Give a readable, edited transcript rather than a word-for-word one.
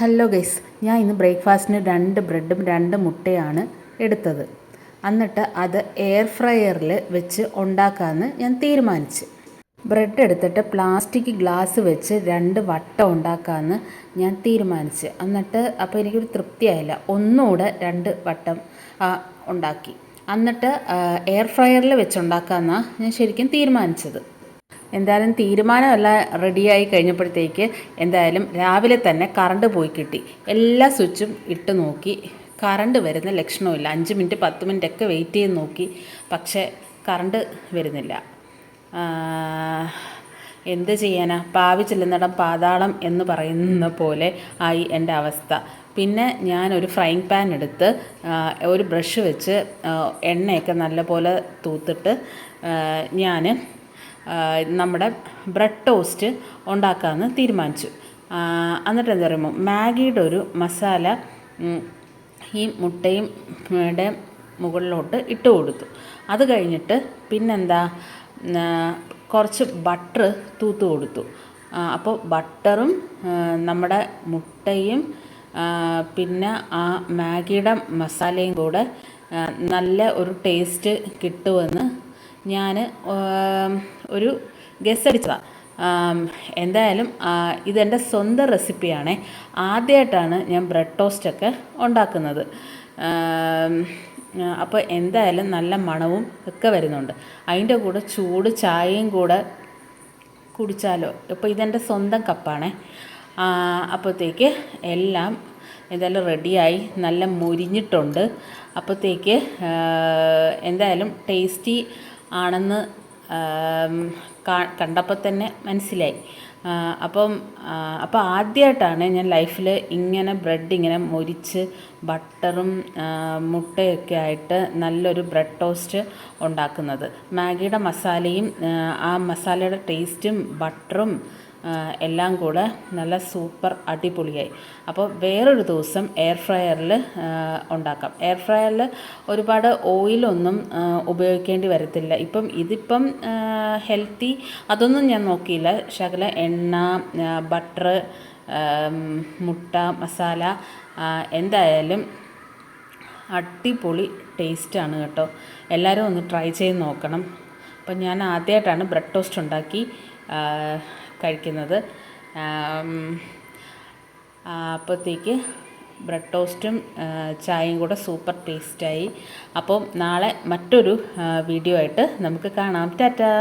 Hello guys, ഞാൻ ഇന്ന് ബ്രേക്ക്ഫാസ്റ്റിന് 2 ബ്രെഡും 2 മുട്ടയാണ് എടുത്തത്. എന്നിട്ട് അത് എയർ ഫ്രയറിൽ വെച്ച് ഉണ്ടാക്കാമെന്ന് ഞാൻ തീരുമാനിച്ചു. ബ്രെഡ് എടുത്തിട്ട് പ്ലാസ്റ്റിക് ഗ്ലാസ് വെച്ച് 2 വട്ടം ഉണ്ടാക്കാമെന്ന് ഞാൻ തീരുമാനിച്ചു. എന്നിട്ട് അപ്പോൾ എനിക്കൊരു തൃപ്തിയായില്ല, ഒന്നുകൂടെ 2 വട്ടം ഉണ്ടാക്കി. എന്നിട്ട് എയർ ഫ്രയറിൽ വെച്ചുണ്ടാക്കാമെന്നാണ് ഞാൻ ശരിക്കും തീരുമാനിച്ചത്. എന്തായാലും തീരുമാനമെല്ലാം റെഡിയായി കഴിഞ്ഞപ്പോഴത്തേക്ക് എന്തായാലും രാവിലെ തന്നെ കറണ്ട് പോയി കിട്ടി. എല്ലാ സ്വിച്ചും ഇട്ട് നോക്കി, കറണ്ട് വരുന്ന ലക്ഷണമില്ല. 5 മിനിറ്റ് 10 മിനിറ്റ് ഒക്കെ വെയിറ്റ് ചെയ്ത് നോക്കി, പക്ഷേ കറണ്ട് വരുന്നില്ല. എന്ത് ചെയ്യാനാ, പാവി ചെല്ലുന്നിടം പാതാളം എന്ന് പറയുന്ന പോലെ ആയി എൻ്റെ അവസ്ഥ. പിന്നെ ഞാനൊരു ഫ്രൈങ് പാൻ എടുത്ത് ഒരു ബ്രഷ് വെച്ച് എണ്ണയൊക്കെ നല്ലപോലെ തൂത്തിട്ട് ഞാൻ നമ്മുടെ ബ്രെഡ് ടോസ്റ്റ് ഉണ്ടാക്കാമെന്ന് തീരുമാനിച്ചു. എന്നിട്ട് എന്താ പറയുമ്പോൾ മാഗിയുടെ ഒരു മസാല ഈ മുട്ടയും മുകളിലോട്ട് ഇട്ട് കൊടുത്തു. അത് കഴിഞ്ഞിട്ട് പിന്നെന്താ, കുറച്ച് ബട്ടർ തൂത്ത് കൊടുത്തു. അപ്പോൾ ബട്ടറും നമ്മുടെ മുട്ടയും പിന്നെ ആ മാഗിയുടെ മസാലയും കൂടെ നല്ല ഒരു ടേസ്റ്റ് കിട്ടുമെന്ന് ഞാൻ ഒരു ഗസ് അടിച്ചതാണ്. എന്തായാലും ഇതെൻ്റെ സ്വന്തം റെസിപ്പിയാണേ. ആദ്യമായിട്ടാണ് ഞാൻ ബ്രെഡ് ടോസ്റ്റൊക്കെ ഉണ്ടാക്കുന്നത്. അപ്പോൾ എന്തായാലും നല്ല മണവും ഒക്കെ വരുന്നുണ്ട്. അതിൻ്റെ കൂടെ ചൂട് ചായയും കൂടെ കുടിച്ചാലോ. ഇപ്പോൾ ഇതെൻ്റെ സ്വന്തം കപ്പാണേ. അപ്പോഴത്തേക്ക് എല്ലാം എന്തായാലും റെഡിയായി, നല്ല മുരിഞ്ഞിട്ടുണ്ട്. അപ്പോഴത്തേക്ക് എന്തായാലും ടേസ്റ്റി ആണെന്ന് കണ്ടപ്പോൾ തന്നെ മനസ്സിലായി. അപ്പോൾ ആദ്യമായിട്ടാണ് ഞാൻ ലൈഫിൽ ഇങ്ങനെ ബ്രെഡ് ഇങ്ങനെ മൊരിച്ച് ബട്ടറും മുട്ടയൊക്കെ ആയിട്ട് നല്ലൊരു ബ്രെഡ് ടോസ്റ്റ് ഉണ്ടാക്കുന്നത്. മാഗിയുടെ മസാലയും ആ മസാലയുടെ ടേസ്റ്റും ബട്ടറും എല്ലാം കൂടെ നല്ല സൂപ്പർ അടിപൊളിയായി. അപ്പോൾ വേറൊരു ദിവസം എയർ ഫ്രയറിൽ ഉണ്ടാക്കാം. എയർ ഫ്രയറിൽ ഒരുപാട് ഓയിലൊന്നും ഉപയോഗിക്കേണ്ടി വരത്തില്ല. ഇതിപ്പം ഹെൽത്തി അതൊന്നും ഞാൻ നോക്കിയില്ല. ശകല എണ്ണ, ബട്ടർ, മുട്ട മസാല, എന്തായാലും അടിപൊളി ടേസ്റ്റാണ് കേട്ടോ. എല്ലാവരും ഒന്ന് ട്രൈ ചെയ്ത് നോക്കണം. അപ്പം ഞാൻ ആദ്യമായിട്ടാണ് ബ്രെഡ് ടോസ്റ്റ് ഉണ്ടാക്കി കഴിക്കുന്നത്. അപ്പോഴത്തേക്ക് ബ്രെഡ് ടോസ്റ്റും ചായയും കൂടെ സൂപ്പർ ടേസ്റ്റായി. അപ്പോൾ നാളെ മറ്റൊരു വീഡിയോ ആയിട്ട് നമുക്ക് കാണാം. ടാറ്റാ.